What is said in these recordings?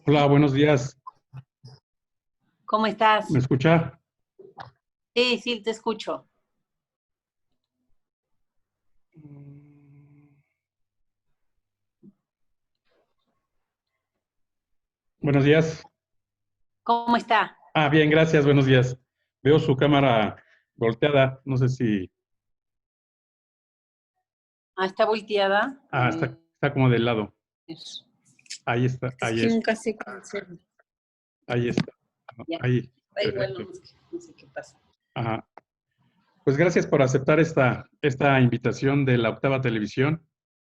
Hola, buenos días. ¿Cómo estás? ¿Me escucha? Sí, sí, te escucho. Buenos días. ¿Cómo está? Bien, gracias, buenos días. Veo su cámara volteada, no sé si... Está volteada. A está como del lado. ver. Ahí está, Es que nunca sé cómo hacerlo. ahí está. Ya, Ahí, da igual, perfecto. no sé qué pasa. Ajá. Pues gracias por aceptar esta invitación de la Octava Televisión.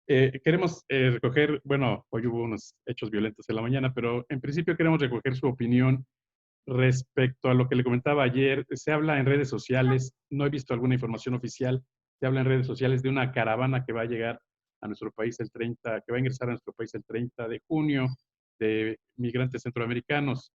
Queremos recoger, bueno, hoy hubo unos hechos violentos en la mañana, pero en principio queremos recoger su opinión respecto a lo que le comentaba ayer. Se habla en redes sociales, no he visto alguna información oficial, se habla en redes sociales de una caravana que va a llegar a nuestro país el 30, que va a ingresar a nuestro país el 30 de junio de migrantes centroamericanos.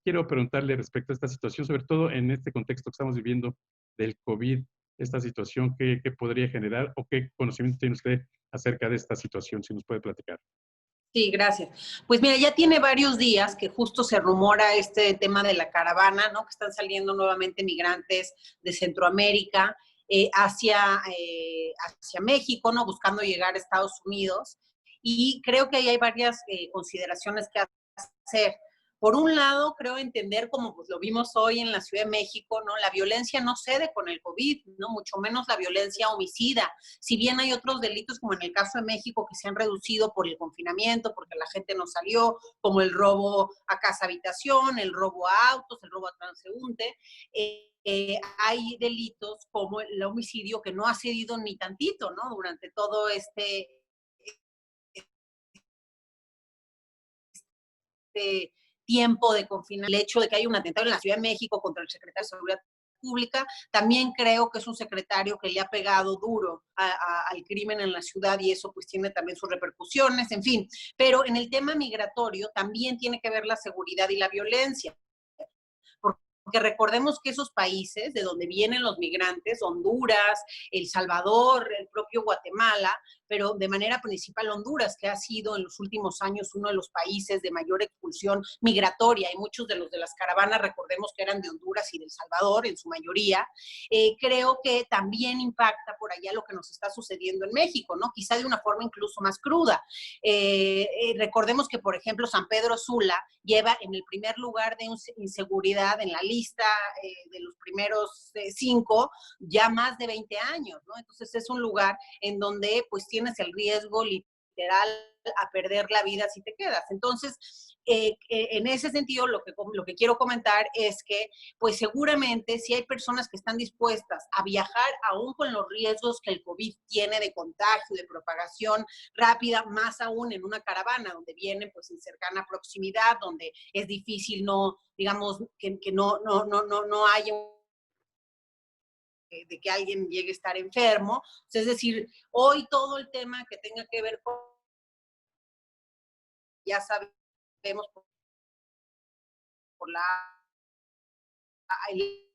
Quiero preguntarle respecto a esta situación, sobre todo en este contexto que estamos viviendo del COVID, esta situación, ¿qué podría generar o qué conocimiento tiene usted acerca de esta situación? Si nos puede platicar. Sí, gracias. Pues mira, ya tiene varios días que justo se rumora este tema de la caravana, ¿no? Que están saliendo nuevamente migrantes de Centroamérica hacia México, ¿no? Buscando llegar a Estados Unidos. Y creo que ahí hay varias consideraciones que hacer. Por un lado, creo entender, como pues lo vimos hoy en la Ciudad de México, ¿no? La violencia no cede con el COVID, ¿no? Mucho menos la violencia homicida. Si bien hay otros delitos, como en el caso de México, que se han reducido por el confinamiento, porque la gente no salió, como el robo a casa habitación, el robo a autos, el robo a transeúnte, hay delitos como el homicidio que no ha cedido ni tantito, ¿no? Durante todo este tiempo de confinamiento. El hecho de que hay un atentado en la Ciudad de México contra el secretario de Seguridad Pública, también creo que es un secretario que le ha pegado duro al crimen en la ciudad y eso pues tiene también sus repercusiones, en fin. Pero en el tema migratorio también tiene que ver la seguridad y la violencia. Porque recordemos que esos países de donde vienen los migrantes, Honduras, El Salvador, el propio Guatemala, pero de manera principal Honduras, que ha sido en los últimos años uno de los países de mayor expulsión migratoria, y muchos de los de las caravanas, recordemos que eran de Honduras y de El Salvador, en su mayoría, creo que también impacta por allá lo que nos está sucediendo en México, ¿no? Quizá de una forma incluso más cruda. Recordemos que, por ejemplo, San Pedro Sula lleva en el primer lugar de inseguridad en la lista de los primeros 5 ya más de 20 años, ¿no? Entonces es un lugar en donde pues tienes el riesgo literal a perder la vida si te quedas. Entonces, en ese sentido, lo que quiero comentar es que, pues seguramente si hay personas que están dispuestas a viajar aún con los riesgos que el COVID tiene de contagio, de propagación rápida, más aún en una caravana donde vienen pues en cercana proximidad, donde es difícil no, digamos, que no haya de que alguien llegue a estar enfermo. Es decir, hoy todo el tema que tenga que ver con, ya sabemos, por el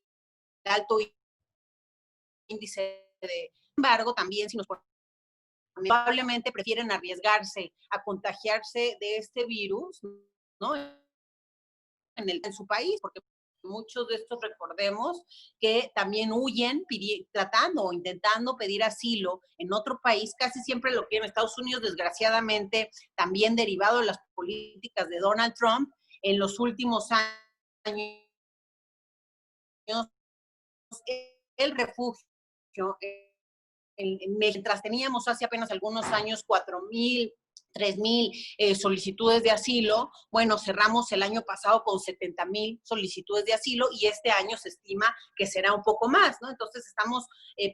alto índice de... Sin embargo, también si nos probablemente prefieren arriesgarse a contagiarse de este virus, ¿no? En su país, porque muchos de estos recordemos que también huyen tratando o intentando pedir asilo en otro país, casi siempre lo que en Estados Unidos, desgraciadamente, también derivado de las políticas de Donald Trump, en los últimos años, el refugio mientras teníamos hace apenas algunos años 4,000, 3,000 solicitudes de asilo, bueno, cerramos el año pasado con 70,000 solicitudes de asilo y este año se estima que será un poco más, ¿no? Entonces estamos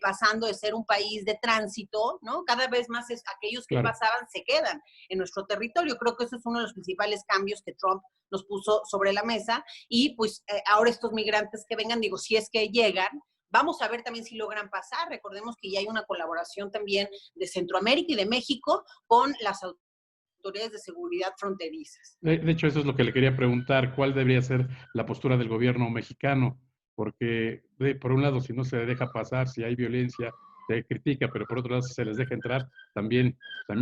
pasando de ser un país de tránsito, ¿no? Cada vez más aquellos que pasaban se quedan en nuestro territorio. Creo que eso es uno de los principales cambios que Trump nos puso sobre la mesa y pues ahora estos migrantes que vengan, digo, si es que llegan, vamos a ver también si logran pasar. Recordemos que ya hay una colaboración también de Centroamérica y de México con las autoridades de seguridad fronterizas. De hecho, eso es lo que le quería preguntar, ¿cuál debería ser la postura del gobierno mexicano? Porque, por un lado, si no se deja pasar, si hay violencia, se critica, pero por otro lado, si se les deja entrar, también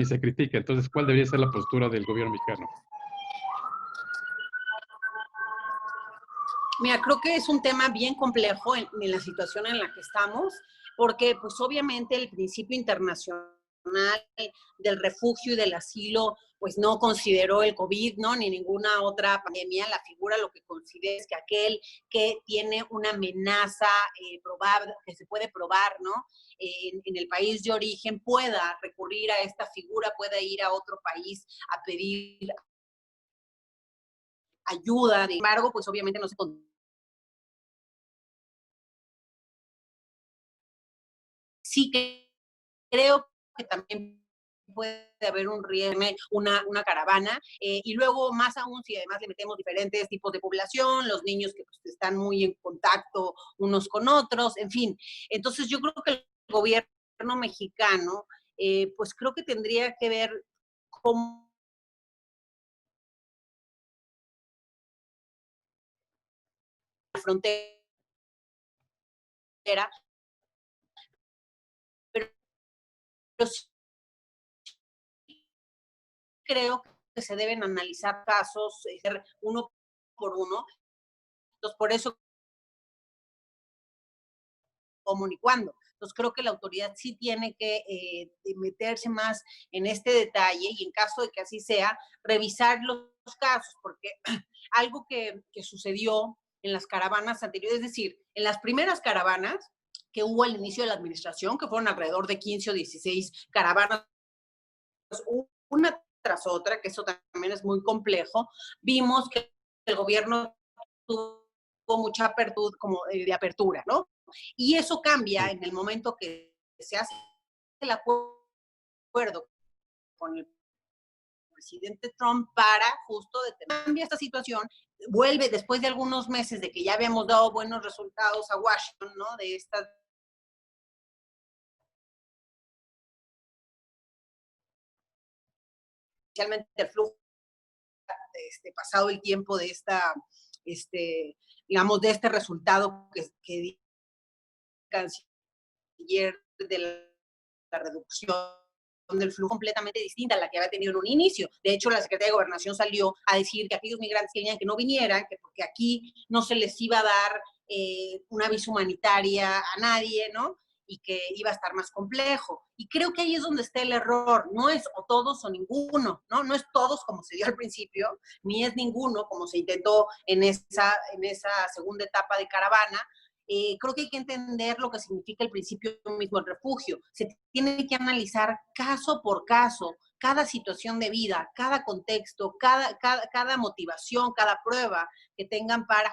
se critica. Entonces, ¿cuál debería ser la postura del gobierno mexicano? Mira, creo que es un tema bien complejo en la situación en la que estamos, porque pues obviamente el principio internacional del refugio y del asilo pues no consideró el COVID, ¿no? Ni ninguna otra pandemia. La figura lo que considera es que aquel que tiene una amenaza probable, que se puede probar, ¿no? En el país de origen pueda recurrir a esta figura, pueda ir a otro país a pedir ayuda. Sin embargo, pues obviamente no se sí que creo que también puede haber un riesgo, una caravana, y luego más aún si además le metemos diferentes tipos de población, los niños que pues, están muy en contacto unos con otros, en fin. Entonces yo creo que el gobierno mexicano, pues creo que tendría que ver cómo la frontera, pero, pero sí creo que se deben analizar casos uno por uno. Entonces, por eso cómo ni cuándo. Entonces creo que la autoridad sí tiene que meterse más en este detalle y en caso de que así sea, revisar los casos, porque algo que sucedió en las caravanas anteriores, es decir, en las primeras caravanas que hubo al inicio de la administración, que fueron alrededor de 15 o 16 caravanas, una tras otra, que eso también es muy complejo, vimos que el gobierno tuvo mucha apertura, como de apertura, ¿no? Y eso cambia Sí. en el momento que se hace el acuerdo con el presidente Trump para justo detener esta situación, vuelve después de algunos meses de que ya habíamos dado buenos resultados a Washington, ¿no? De esta, especialmente el flujo pasado el tiempo de esta, digamos, de este resultado que canciller de la reducción del flujo completamente distinta a la que había tenido en un inicio. De hecho, la Secretaría de Gobernación salió a decir que aquellos migrantes que venían que no vinieran, que porque aquí no se les iba a dar una visa humanitaria a nadie, ¿no? Y que iba a estar más complejo. Y creo que ahí es donde está el error. No es o todos o ninguno, ¿no? No es todos como se dio al principio, ni es ninguno como se intentó en esa segunda etapa de caravana, creo que hay que entender lo que significa el principio mismo del refugio. Se tiene que analizar caso por caso, cada situación de vida, cada contexto, cada motivación, cada prueba que tengan para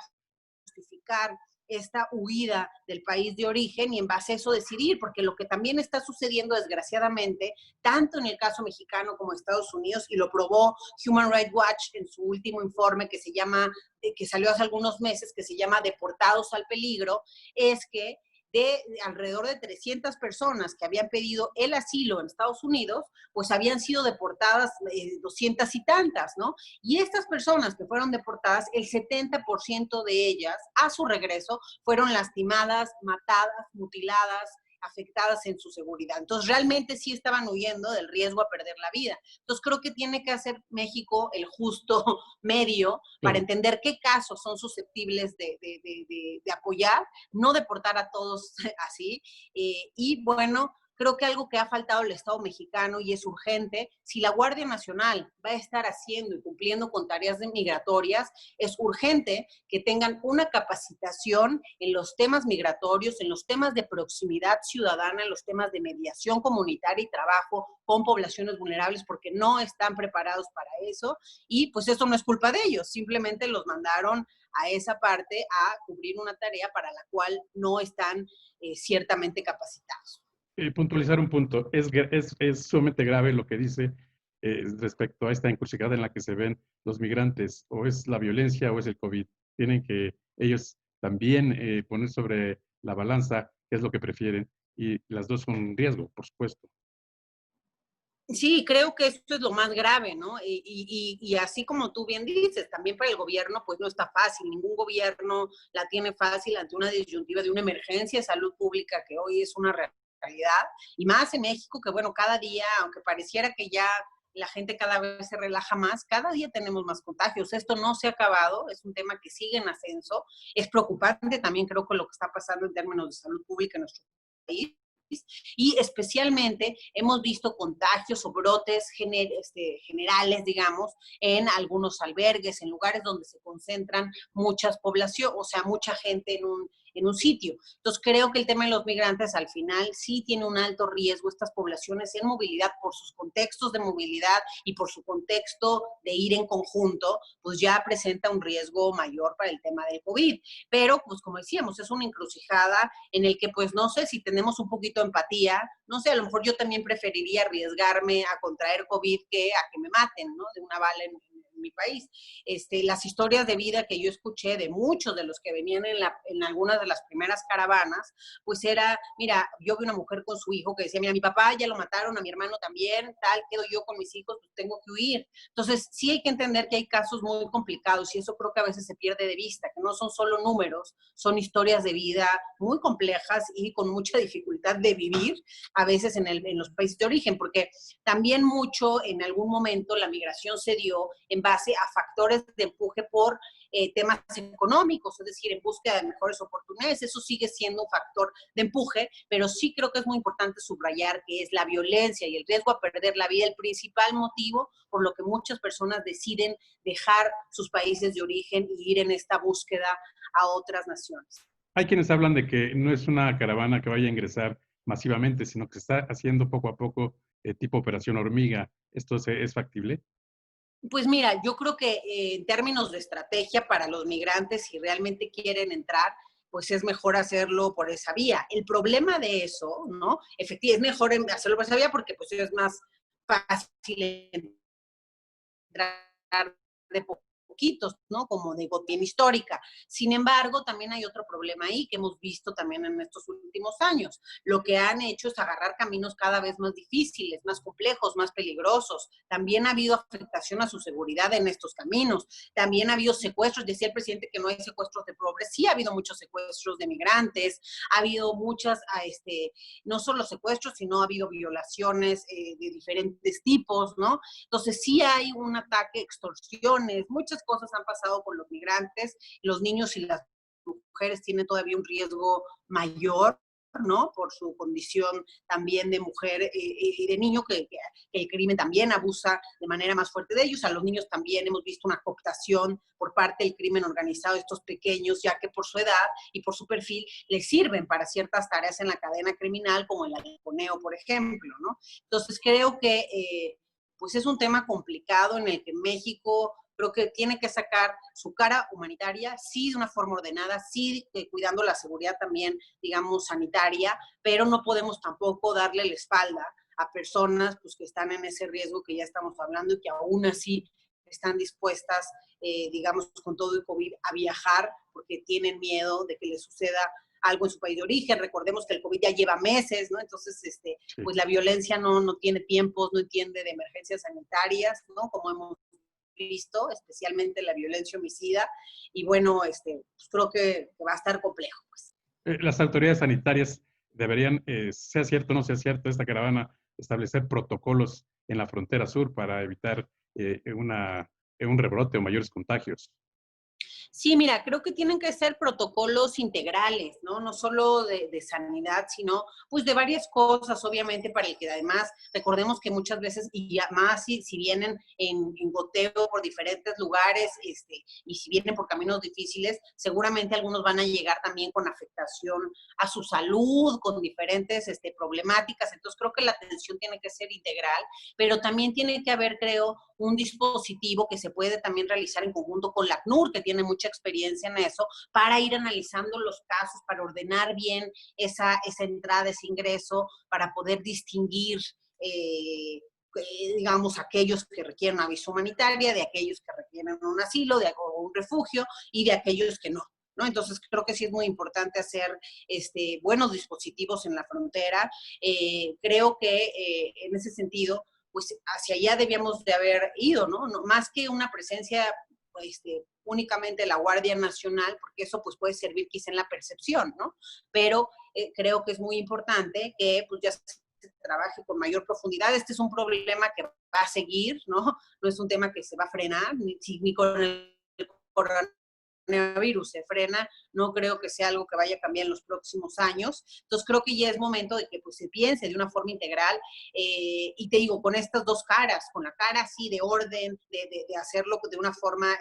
justificar esta huida del país de origen y en base a eso decidir, porque lo que también está sucediendo desgraciadamente, tanto en el caso mexicano como en Estados Unidos, y lo probó Human Rights Watch en su último informe que se llama, que salió hace algunos meses, que se llama Deportados al Peligro, es que de alrededor de 300 personas que habían pedido el asilo en Estados Unidos, pues habían sido deportadas 200 y tantas, ¿no? Y estas personas que fueron deportadas, el 70% de ellas, a su regreso, fueron lastimadas, matadas, mutiladas, afectadas en su seguridad. Entonces, realmente sí estaban huyendo del riesgo a perder la vida. Entonces, creo que tiene que hacer México el justo medio para Claro. entender qué casos son susceptibles de apoyar, no deportar a todos así. Y bueno, creo que algo que ha faltado al Estado mexicano y es urgente, si la Guardia Nacional va a estar haciendo y cumpliendo con tareas migratorias, es urgente que tengan una capacitación en los temas migratorios, en los temas de proximidad ciudadana, en los temas de mediación comunitaria y trabajo con poblaciones vulnerables, porque no están preparados para eso y pues eso no es culpa de ellos, simplemente los mandaron a esa parte a cubrir una tarea para la cual no están ciertamente capacitados. Puntualizar un punto. Es sumamente grave lo que dice respecto a esta encrucijada en la que se ven los migrantes. O es la violencia o es el COVID. Tienen que ellos también poner sobre la balanza qué es lo que prefieren. Y las dos son un riesgo, por supuesto. Sí, creo que esto es lo más grave, ¿no? Y así como tú bien dices, también para el gobierno, pues no está fácil. Ningún gobierno la tiene fácil ante una disyuntiva de una emergencia de salud pública que hoy es una realidad. Y más en México, que bueno, cada día, aunque pareciera que ya la gente cada vez se relaja más, cada día tenemos más contagios. Esto no se ha acabado, es un tema que sigue en ascenso. Es preocupante también, creo que lo que está pasando en términos de salud pública en nuestro país. Y especialmente hemos visto contagios o brotes generales, digamos, en algunos albergues, en lugares donde se concentran muchas poblaciones, o sea, mucha gente en un sitio. Entonces, creo que el tema de los migrantes al final sí tiene un alto riesgo, estas poblaciones en movilidad, por sus contextos de movilidad y por su contexto de ir en conjunto, pues ya presenta un riesgo mayor para el tema del COVID. Pero, pues como decíamos, es una encrucijada en el que, pues no sé si tenemos un poquito de empatía, no sé, a lo mejor yo también preferiría arriesgarme a contraer COVID que a que me maten, ¿no? De una bala en mi país. Las historias de vida que yo escuché de muchos de los que venían en algunas de las primeras caravanas, pues era, mira, yo vi una mujer con su hijo que decía, mira, mi papá ya lo mataron, a mi hermano también, tal, quedo yo con mis hijos, pues tengo que huir. Entonces, sí hay que entender que hay casos muy complicados y eso creo que a veces se pierde de vista, que no son solo números, son historias de vida muy complejas y con mucha dificultad de vivir, a veces en los países de origen, porque también mucho en algún momento la migración se dio en base a factores de empuje por temas económicos, es decir, en búsqueda de mejores oportunidades. Eso sigue siendo un factor de empuje, pero sí creo que es muy importante subrayar que es la violencia y el riesgo a perder la vida el principal motivo por lo que muchas personas deciden dejar sus países de origen y ir en esta búsqueda a otras naciones. Hay quienes hablan de que no es una caravana que vaya a ingresar masivamente, sino que se está haciendo poco a poco tipo operación hormiga. ¿Esto es factible? Pues mira, yo creo que en términos de estrategia para los migrantes, si realmente quieren entrar, pues es mejor hacerlo por esa vía. El problema de eso, ¿no? Efectivamente, es mejor hacerlo por esa vía porque pues es más fácil entrar de poquitos, ¿no? Como de botín histórica. Sin embargo, también hay otro problema ahí que hemos visto también en estos últimos años. Lo que han hecho es agarrar caminos cada vez más difíciles, más complejos, más peligrosos. También ha habido afectación a su seguridad en estos caminos. También ha habido secuestros. Decía el presidente que no hay secuestros de pobres. Sí ha habido muchos secuestros de migrantes. Ha habido muchas, no solo secuestros, sino ha habido violaciones de diferentes tipos, ¿no? Entonces sí hay un ataque, extorsiones, muchas cosas han pasado con los migrantes, los niños y las mujeres tienen todavía un riesgo mayor, ¿no? Por su condición también de mujer y de niño, que el crimen también abusa de manera más fuerte de ellos. A los niños también hemos visto una cooptación por parte del crimen organizado de estos pequeños, ya que por su edad y por su perfil les sirven para ciertas tareas en la cadena criminal, como el halconeo, por ejemplo, ¿no? Entonces creo que pues es un tema complicado en el que México creo que tiene que sacar su cara humanitaria, sí de una forma ordenada, sí cuidando la seguridad también, digamos, sanitaria, pero no podemos tampoco darle la espalda a personas pues, que están en ese riesgo que ya estamos hablando y que aún así están dispuestas, digamos, con todo el COVID a viajar porque tienen miedo de que les suceda algo en su país de origen. Recordemos que el COVID ya lleva meses, ¿no? Entonces, Sí. pues la violencia no tiene tiempos, no entiende de emergencias sanitarias, ¿no? Como hemos visto, especialmente la violencia homicida. Y bueno, pues creo que va a estar complejo, pues. Las autoridades sanitarias deberían, sea cierto o no sea cierto, esta caravana, establecer protocolos en la frontera sur para evitar un rebrote o mayores contagios. Sí, mira, creo que tienen que ser protocolos integrales, ¿no? No solo de sanidad, sino pues de varias cosas, obviamente, para el que además recordemos que muchas veces, y más si vienen en goteo por diferentes lugares, y si vienen por caminos difíciles, seguramente algunos van a llegar también con afectación a su salud, con diferentes problemáticas. Entonces creo que la atención tiene que ser integral, pero también tiene que haber, creo, un dispositivo que se puede también realizar en conjunto con la ACNUR, que tiene mucha experiencia en eso, para ir analizando los casos, para ordenar bien esa entrada, ese ingreso, para poder distinguir, digamos, aquellos que requieren una visa humanitaria, de aquellos que requieren un asilo, o un refugio, y de aquellos que no. ¿No? Entonces creo que sí es muy importante hacer buenos dispositivos en la frontera. Creo que en ese sentido, pues hacia allá debíamos de haber ido, ¿no? Más que una presencia únicamente de la Guardia Nacional, porque eso pues puede servir quizá en la percepción, ¿no? Pero creo que es muy importante que pues ya trabaje con mayor profundidad. Este es un problema que va a seguir, ¿no? No es un tema que se va a frenar, ni con el coronavirus se frena, no creo que sea algo que vaya a cambiar en los próximos años. Entonces creo que ya es momento de que pues, se piense de una forma integral y te digo, con estas dos caras, con la cara así de orden, de hacerlo de una forma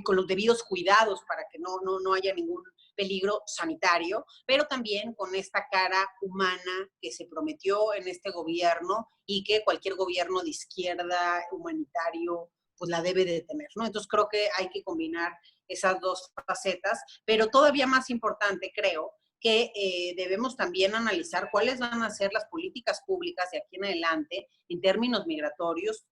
con los debidos cuidados para que no haya ningún peligro sanitario, pero también con esta cara humana que se prometió en este gobierno y que cualquier gobierno de izquierda humanitario pues la debe de tener, ¿no? Entonces creo que hay que combinar esas dos facetas, pero todavía más importante creo que debemos también analizar cuáles van a ser las políticas públicas de aquí en adelante en términos migratorios,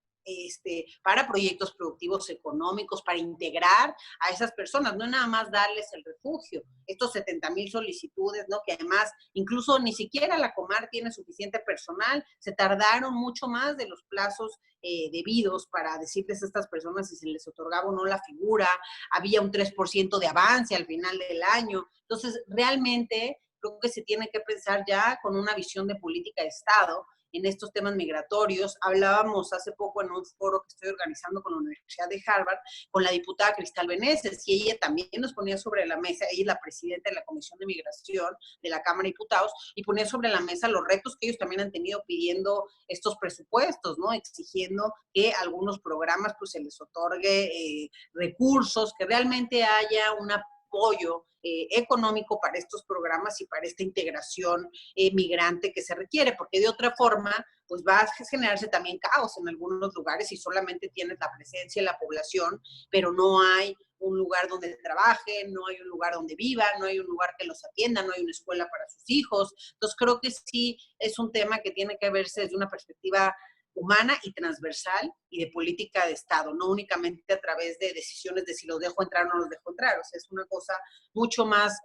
para proyectos productivos económicos, para integrar a esas personas, no nada más darles el refugio, estos 70,000 solicitudes, ¿no? Que además incluso ni siquiera la Comar tiene suficiente personal, se tardaron mucho más de los plazos debidos para decirles a estas personas si se les otorgaba o no la figura, había un 3% de avance al final del año, entonces realmente creo que se tiene que pensar ya con una visión de política de Estado en estos temas migratorios. Hablábamos hace poco en un foro que estoy organizando con la Universidad de Harvard, con la diputada Cristal Beneses, y ella también nos ponía sobre la mesa, ella es la presidenta de la Comisión de Migración de la Cámara de Diputados, y ponía sobre la mesa los retos que ellos también han tenido pidiendo estos presupuestos, ¿no? Exigiendo que a algunos programas pues se les otorgue recursos, que realmente haya una apoyo económico para estos programas y para esta integración migrante que se requiere, porque de otra forma, pues va a generarse también caos en algunos lugares y solamente tienes la presencia de la población, pero no hay un lugar donde trabajen, no hay un lugar donde vivan, no hay un lugar que los atienda, no hay una escuela para sus hijos. Entonces creo que sí es un tema que tiene que verse desde una perspectiva humana y transversal y de política de Estado, no únicamente a través de decisiones de si los dejo entrar o no los dejo entrar. O sea, es una cosa mucho más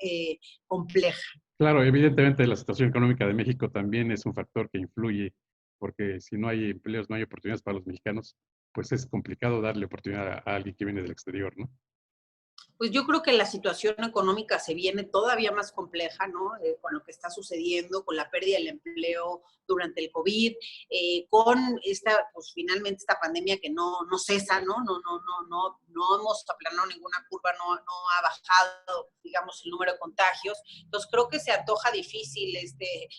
compleja. Claro, evidentemente la situación económica de México también es un factor que influye, porque si no hay empleos, no hay oportunidades para los mexicanos, pues es complicado darle oportunidad a alguien que viene del exterior, ¿no? Pues yo creo que la situación económica se viene todavía más compleja, ¿no? Con lo que está sucediendo, con la pérdida del empleo durante el COVID, con esta, pues finalmente esta pandemia que no cesa, ¿no? No hemos aplanado ninguna curva, no ha bajado, digamos, el número de contagios. Entonces creo que se antoja difícil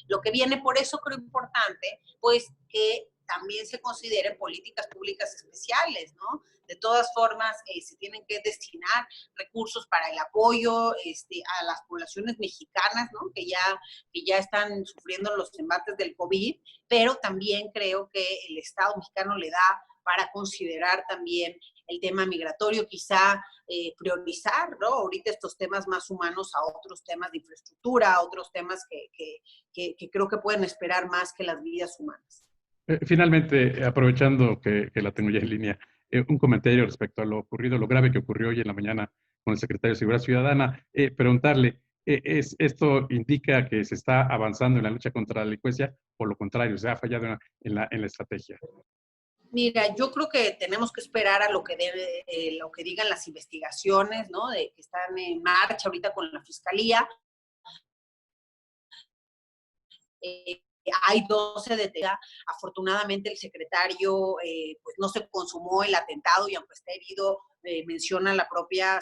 lo que viene, por eso creo importante, pues que también se consideren políticas públicas especiales, ¿no? De todas formas, se tienen que destinar recursos para el apoyo a las poblaciones mexicanas, ¿no? Que ya están sufriendo los embates del COVID, pero también creo que el Estado mexicano le da para considerar también el tema migratorio, quizá priorizar, ¿no? Ahorita estos temas más humanos a otros temas de infraestructura, a otros temas que creo que pueden esperar más que las vidas humanas. Finalmente, aprovechando que la tengo ya en línea, un comentario respecto a lo ocurrido, lo grave que ocurrió hoy en la mañana con el secretario de Seguridad Ciudadana. Preguntarle, ¿esto indica que se está avanzando en la lucha contra la delincuencia o lo contrario, se ha fallado en la estrategia? Mira, yo creo que tenemos que esperar a lo que digan las investigaciones, ¿no? Que están en marcha ahorita con la Fiscalía. Hay 12 detenidos. Afortunadamente el secretario pues no se consumó el atentado y aunque está herido, menciona la propia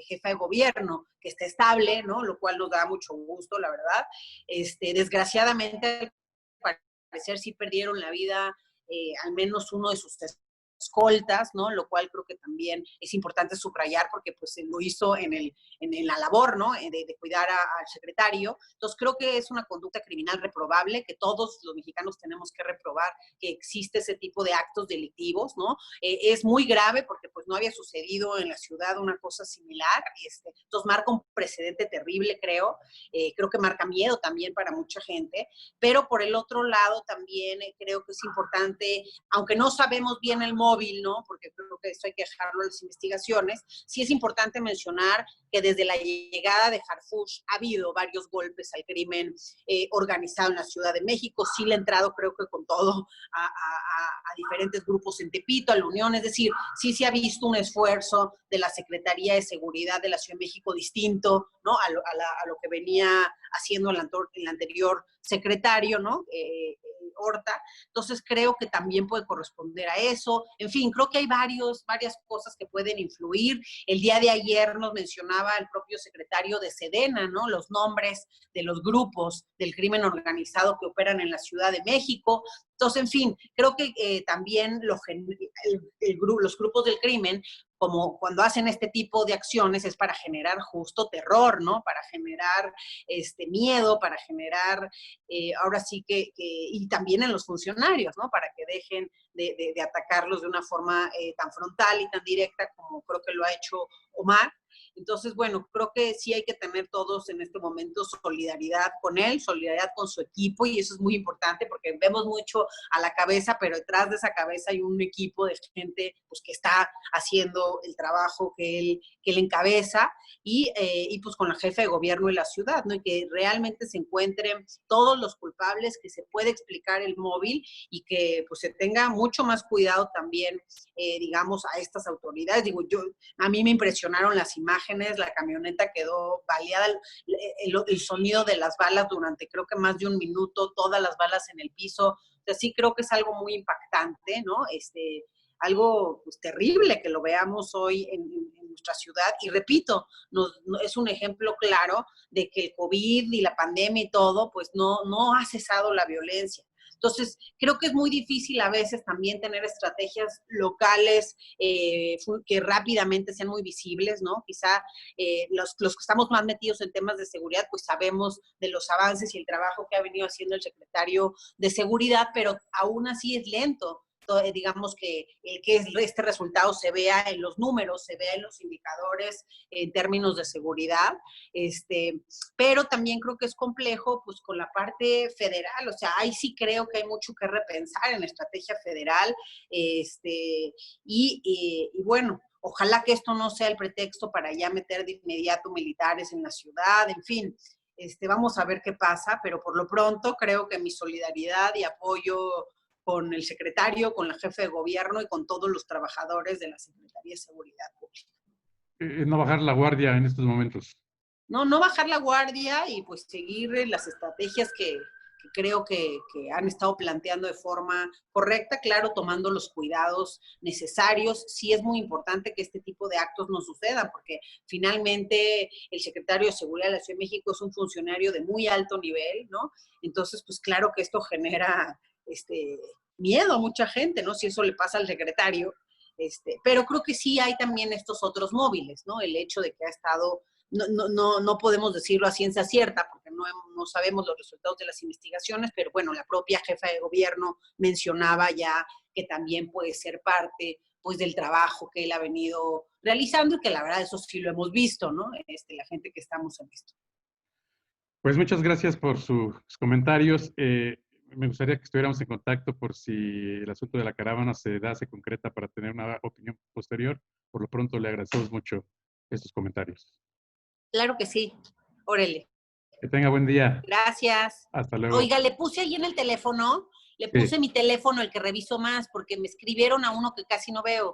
jefa de gobierno que está estable, ¿no? Lo cual nos da mucho gusto, la verdad. Desgraciadamente, al parecer sí perdieron la vida al menos uno de sus escoltas, ¿no? Lo cual creo que también es importante subrayar porque pues lo hizo en la labor, ¿no? De cuidar al secretario. Entonces creo que es una conducta criminal reprobable, que todos los mexicanos tenemos que reprobar que existe ese tipo de actos delictivos, ¿no? Es muy grave porque pues no había sucedido en la ciudad una cosa similar, entonces marca un precedente terrible, creo que marca miedo también para mucha gente, pero por el otro lado también creo que es importante, aunque no sabemos bien el móvil, ¿no? Porque creo que eso hay que dejarlo a las investigaciones, sí es importante mencionar que desde la llegada de Harfuch ha habido varios golpes al crimen organizado en la Ciudad de México. Sí le ha entrado, creo que con todo, a diferentes grupos en Tepito, a la Unión. Es decir, sí se ha visto un esfuerzo de la Secretaría de Seguridad de la Ciudad de México distinto, ¿no? A lo que venía haciendo el anterior secretario, ¿no? Horta. Entonces creo que también puede corresponder a eso. En fin, creo que hay varias cosas que pueden influir. El día de ayer nos mencionaba el propio secretario de Sedena, ¿no? Los nombres de los grupos del crimen organizado que operan en la Ciudad de México. Entonces, en fin, creo que también los grupos del crimen, como cuando hacen este tipo de acciones, es para generar justo terror, ¿no? Para generar miedo, para generar, ahora sí y también en los funcionarios, ¿no? Para que dejen de atacarlos de una forma tan frontal y tan directa como creo que lo ha hecho Omar. Entonces, bueno, creo que sí hay que tener todos en este momento solidaridad con él, solidaridad con su equipo, y eso es muy importante porque vemos mucho a la cabeza, pero detrás de esa cabeza hay un equipo de gente pues, que está haciendo el trabajo que él encabeza, y pues con la jefa de gobierno de la ciudad, ¿no? Y que realmente se encuentren todos los culpables, que se pueda explicar el móvil y que pues se tenga mucho más cuidado también, digamos, a estas autoridades. Digo, a mí me impresionaron las imágenes, la camioneta quedó baleada, el sonido de las balas durante creo que más de un minuto, todas las balas en el piso. O sea, sí creo que es algo muy impactante, ¿no? Algo pues, terrible que lo veamos hoy en nuestra ciudad. Y repito, es un ejemplo claro de que el COVID y la pandemia y todo, pues no ha cesado la violencia. Entonces, creo que es muy difícil a veces también tener estrategias locales que rápidamente sean muy visibles, ¿no? Quizá los que estamos más metidos en temas de seguridad, pues sabemos de los avances y el trabajo que ha venido haciendo el secretario de Seguridad, pero aún así es lento. Digamos que este resultado se vea en los números, se vea en los indicadores en términos de seguridad, pero también creo que es complejo pues con la parte federal. O sea, ahí sí creo que hay mucho que repensar en la estrategia federal, y bueno, ojalá que esto no sea el pretexto para ya meter de inmediato militares en la ciudad, en fin. Vamos a ver qué pasa, pero por lo pronto creo que mi solidaridad y apoyo con el secretario, con la jefe de gobierno y con todos los trabajadores de la Secretaría de Seguridad Pública. No bajar la guardia en estos momentos. No bajar la guardia y pues seguir las estrategias que creo que han estado planteando de forma correcta, claro, tomando los cuidados necesarios. Sí es muy importante que este tipo de actos no sucedan, porque finalmente el secretario de Seguridad de la Ciudad de México es un funcionario de muy alto nivel, ¿no? Entonces, pues claro que esto genera miedo a mucha gente, ¿no? Si eso le pasa al secretario. Pero creo que sí hay también estos otros móviles, ¿no? El hecho de que ha estado, no podemos decirlo a ciencia cierta, porque no sabemos los resultados de las investigaciones, pero bueno, la propia jefa de gobierno mencionaba ya que también puede ser parte pues del trabajo que él ha venido realizando, y que la verdad eso sí lo hemos visto, ¿no? La gente que estamos en esto. Pues muchas gracias por sus comentarios. Me gustaría que estuviéramos en contacto por si el asunto de la caravana se concreta para tener una opinión posterior. Por lo pronto le agradecemos mucho estos comentarios. Claro que sí. Órale. Que tenga buen día. Gracias. Hasta luego. Oiga, le puse ahí en el teléfono, mi teléfono, el que reviso más, porque me escribieron a uno que casi no veo.